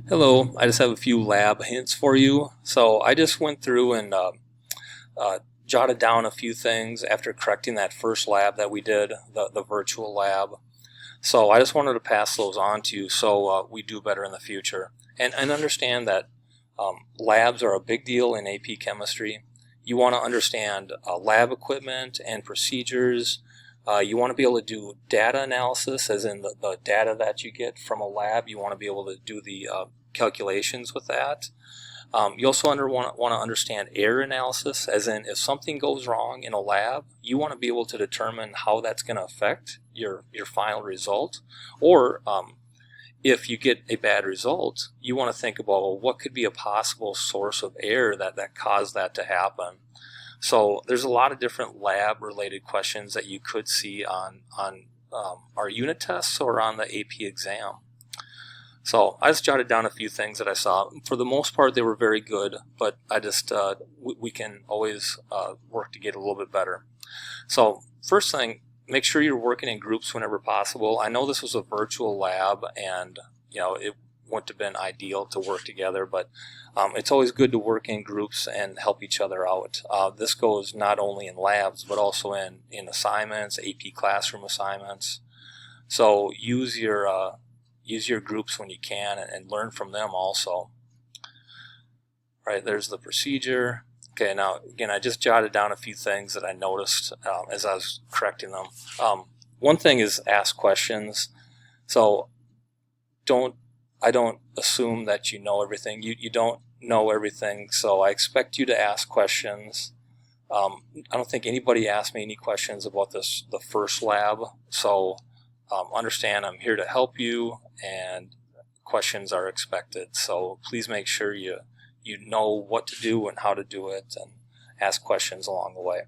Hello, I just have a few lab hints for you. So I just went through and jotted down a few things after correcting that first lab that we did, the virtual lab. So I just wanted to pass those on to you so we do better in the future. And understand that labs are a big deal in AP chemistry. You want to understand lab equipment and procedures. You want to be able to do data analysis, as in the data that you get from a lab. You want to be able to do the calculations with that. You also want to understand error analysis, as in if something goes wrong in a lab, you want to be able to determine how that's going to affect your final result. Or if you get a bad result, you want to think about, well, what could be a possible source of error that caused that to happen. So there's a lot of different lab related questions that you could see on our unit tests or on the AP exam. So I just jotted down a few things that I saw. For the most part, they were very good, but I just we can always work to get a little bit better. So first thing, make sure you're working in groups whenever possible. I know this was a virtual lab, and it wouldn't have been ideal to work together, but it's always good to work in groups and help each other out. This goes not only in labs, but also in assignments, AP classroom assignments. So use your groups when you can and learn from them also. Right, there's the procedure. Okay, now again, I just jotted down a few things that I noticed as I was correcting them. One thing is ask questions. So I don't assume that you know everything. You don't know everything, so I expect you to ask questions. I don't think anybody asked me any questions about the first lab, so understand I'm here to help you, and questions are expected. So please make sure you know what to do and how to do it, and ask questions along the way.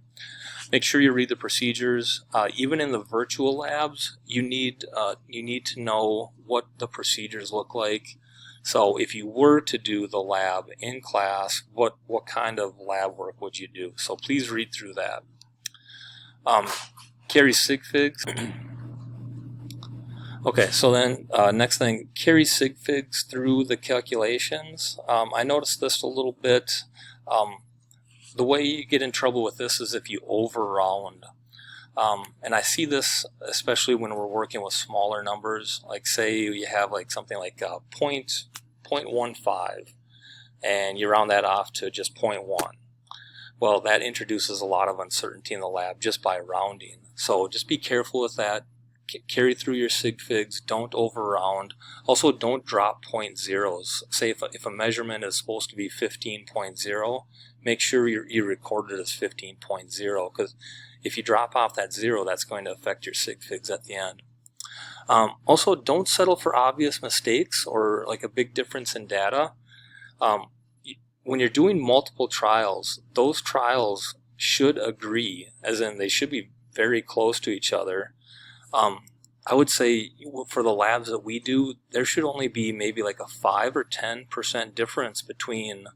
Make sure you read the procedures. Even in the virtual labs, you need to know what the procedures look like. So if you were to do the lab in class, what kind of lab work would you do? So please read through that. Carry sig figs. Okay, so then next thing, carry sig figs through the calculations. I noticed this a little bit. The way you get in trouble with this is if you overround. And I see this especially when we're working with smaller numbers. Like say you have like something like 0.15 and you round that off to just 0.1. Well, that introduces a lot of uncertainty in the lab just by rounding. So just be careful with that. Carry through your sig figs. Don't overround. Also, don't drop point zeros. Say if a measurement is supposed to be 15.0, make sure you record it as 15.0, because if you drop off that zero, that's going to affect your sig figs at the end. Also, don't settle for obvious mistakes or like a big difference in data. When you're doing multiple trials, those trials should agree, as in they should be very close to each other. I would say for the labs that we do, there should only be maybe like a 5 or 10% difference between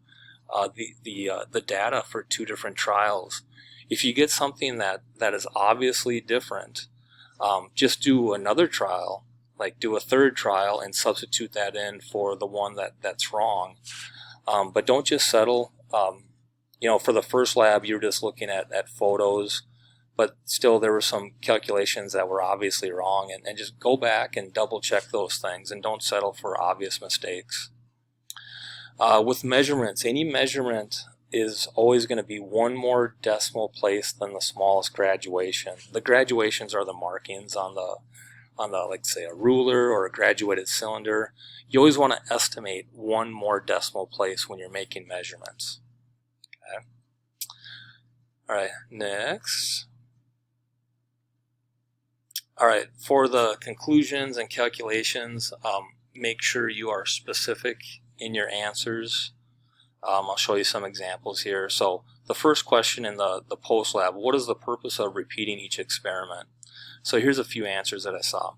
the data for two different trials. If you get something that is obviously different, just do another trial, like do a third trial and substitute that in for the one that's wrong. But don't just settle. For the first lab, you're just looking at photos, but still there were some calculations that were obviously wrong, and just go back and double check those things and don't settle for obvious mistakes. With measurements, any measurement is always going to be one more decimal place than the smallest graduation. The graduations are the markings on the like say a ruler or a graduated cylinder. You always want to estimate one more decimal place when you're making measurements. Okay. All right, next. All right, for the conclusions and calculations, make sure you are specific in your answers. I'll show you some examples here. So the first question in the post lab, what is the purpose of repeating each experiment? So here's a few answers that I saw.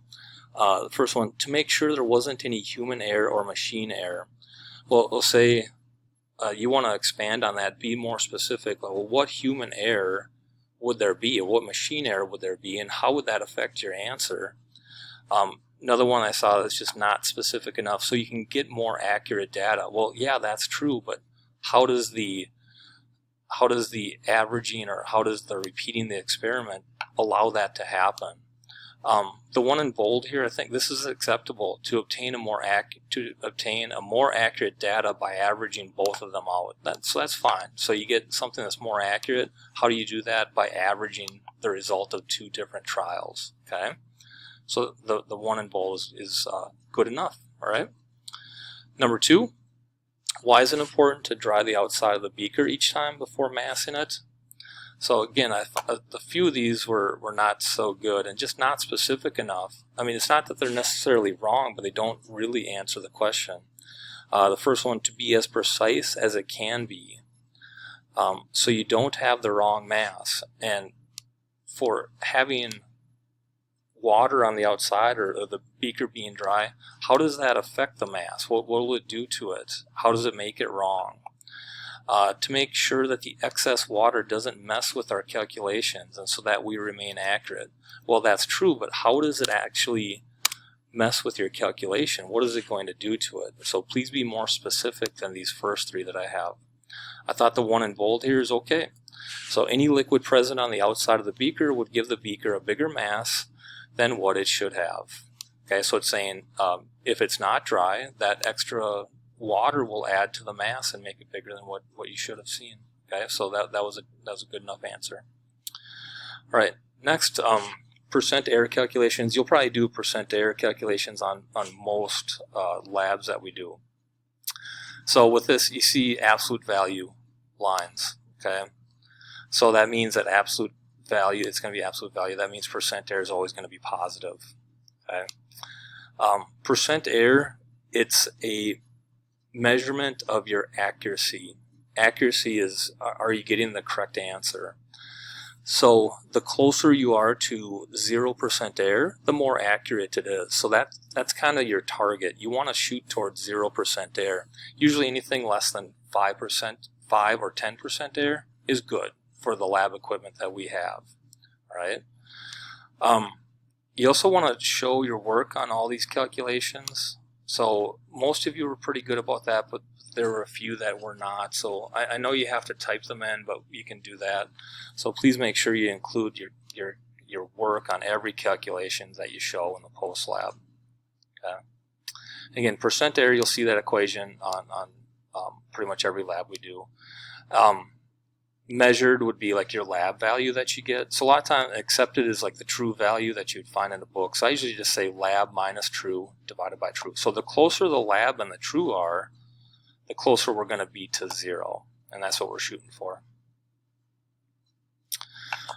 The first one, to make sure there wasn't any human error or machine error. Well, we'll say you want to expand on that, be more specific. Well, what human error would there be, or what machine error would there be, and how would that affect your answer? Another one I saw that's just not specific enough, so you can get more accurate data. Well, yeah, that's true, but how does the averaging, or how does the repeating the experiment allow that to happen? The one in bold here, I think this is acceptable to obtain a more accurate data by averaging both of them out. So that's fine. So you get something that's more accurate. How do you do that? By averaging the result of two different trials. Okay, so the one in bold is good enough. All right. Number 2, why is it important to dry the outside of the beaker each time before massing it? So again, a few of these were not so good and just not specific enough. I mean, it's not that they're necessarily wrong, but they don't really answer the question. The first one, to be as precise as it can be. So you don't have the wrong mass. And for having water on the outside, or the beaker being dry, how does that affect the mass? What will it do to it? How does it make it wrong? To make sure that the excess water doesn't mess with our calculations and so that we remain accurate. Well, that's true, but how does it actually mess with your calculation? What is it going to do to it? So please be more specific than these first 3 that I have. I thought the one in bold here is okay. So any liquid present on the outside of the beaker would give the beaker a bigger mass than what it should have. Okay, so it's saying if it's not dry, that extra water will add to the mass and make it bigger than what you should have seen. Okay, so that was a good enough answer. All right, next, percent error calculations. You'll probably do percent error calculations on most labs that we do. So with this, you see absolute value lines. Okay, so that means that absolute value, it's going to be absolute value. That means percent error is always going to be positive. Okay, percent error, it's a measurement of your accuracy. Accuracy is, are you getting the correct answer? So the closer you are to 0% error, the more accurate it is. So that's kind of your target. You want to shoot towards 0% error. Usually anything less than 5%, 5 or 10% error is good for the lab equipment that we have. All right. You also want to show your work on all these calculations. So most of you were pretty good about that, but there were a few that were not. So I know you have to type them in, but you can do that. So please make sure you include your work on every calculation that you show in the post lab. Okay. Again, percent error, you'll see that equation on pretty much every lab we do. Measured would be like your lab value that you get. So a lot of times accepted is like the true value that you'd find in the book. So I usually just say lab minus true divided by true. So the closer the lab and the true are, the closer we're going to be to 0. And that's what we're shooting for.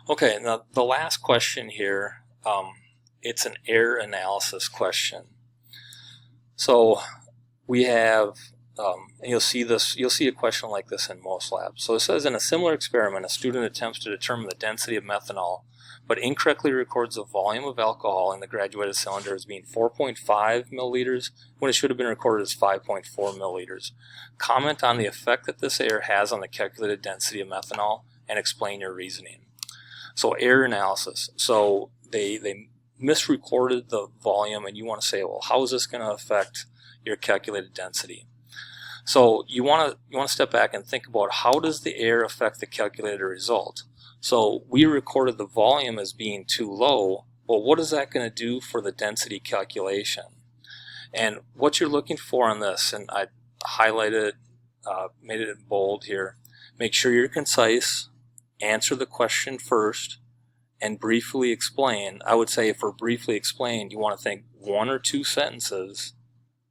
Okay, now the last question here, it's an error analysis question. So we have and you'll see a question like this in most labs. So it says, in a similar experiment, a student attempts to determine the density of methanol, but incorrectly records the volume of alcohol in the graduated cylinder as being 4.5 milliliters when it should have been recorded as 5.4 milliliters. Comment on the effect that this error has on the calculated density of methanol and explain your reasoning. So error analysis. So they misrecorded the volume, and you want to say, well, how is this going to affect your calculated density? So you want to step back and think about, how does the error affect the calculated result? So we recorded the volume as being too low. Well, what is that going to do for the density calculation? And what you're looking for on this, and I highlighted, made it in bold here, make sure you're concise, answer the question first, and briefly explain. I would say for briefly explain, you want to think 1 or 2 sentences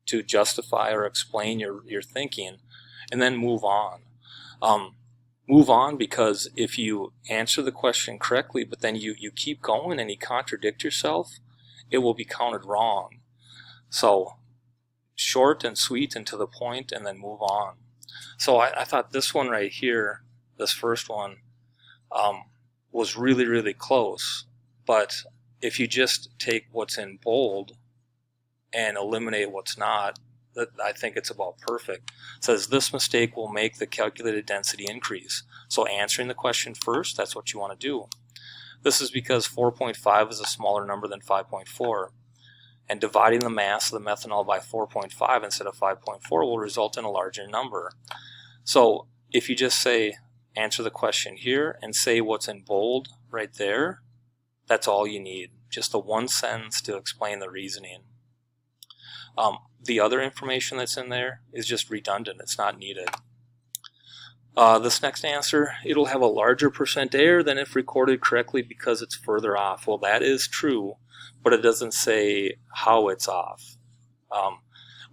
to justify or explain your thinking, and then move on. Move on, because if you answer the question correctly, but then you keep going and you contradict yourself, it will be counted wrong. So short and sweet and to the point, and then move on. So I thought this one right here, this first one, was really, really close. But if you just take what's in bold and eliminate what's not, I think it's about perfect. It says this mistake will make the calculated density increase. So answering the question first, that's what you want to do. This is because 4.5 is a smaller number than 5.4. and dividing the mass of the methanol by 4.5 instead of 5.4 will result in a larger number. So if you just say, answer the question here and say what's in bold right there, that's all you need. Just the one sentence to explain the reasoning. The other information that's in there is just redundant. It's not needed. This next answer, it'll have a larger percent error than if recorded correctly because it's further off. Well, that is true, but it doesn't say how it's off.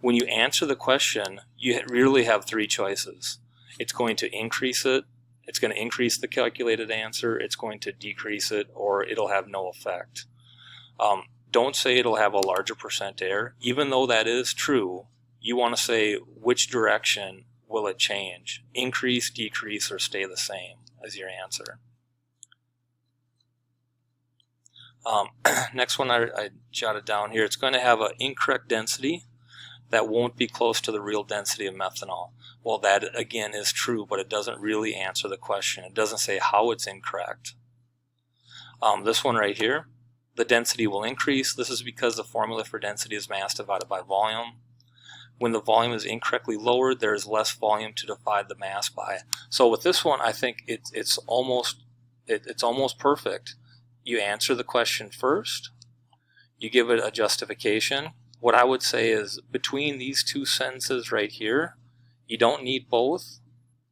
When you answer the question, you really have three choices. It's going to increase it, it's going to increase the calculated answer, it's going to decrease it, or it'll have no effect. Don't say it'll have a larger percent error. Even though that is true, you want to say which direction will it change? Increase, decrease, or stay the same as your answer. Next one I jotted down here, it's going to have an incorrect density that won't be close to the real density of methanol. Well, that again is true, but it doesn't really answer the question. It doesn't say how it's incorrect. This one right here, the density will increase. This is because the formula for density is mass divided by volume. When the volume is incorrectly lowered, there is less volume to divide the mass by. So with this one, I think it's almost perfect. You answer the question first, you give it a justification. What I would say is between these two sentences right here, you don't need both.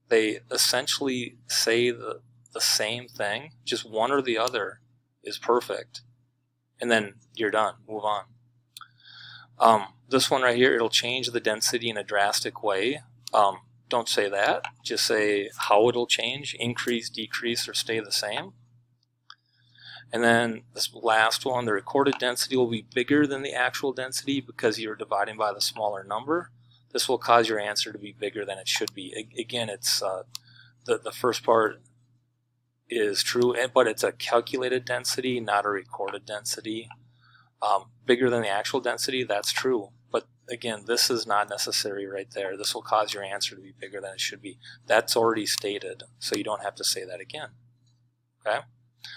They essentially say the same thing. Just one or the other is perfect. And then you're done. Move on. This one right here, it'll change the density in a drastic way. Don't say that. Just say how it'll change, increase, decrease, or stay the same. And then this last one, the recorded density will be bigger than the actual density because you're dividing by the smaller number. This will cause your answer to be bigger than it should be. Again, it's the first part is true, but it's a calculated density, not a recorded density. Bigger than the actual density, that's true. But again, this is not necessary right there. This will cause your answer to be bigger than it should be. That's already stated, so you don't have to say that again. Okay?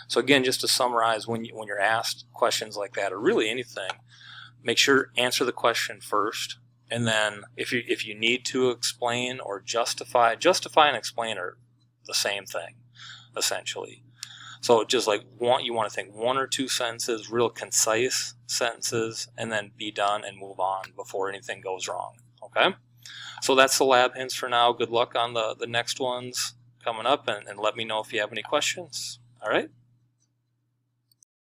So again, just to summarize, when you're asked questions like that, or really anything, make sure answer the question first, and then if you need to explain or justify and explain are the same thing, essentially. So just like you want to think one or two sentences, real concise sentences, and then be done and move on before anything goes wrong. Okay? So that's the lab hints for now. Good luck on the next ones coming up, and let me know if you have any questions. All right?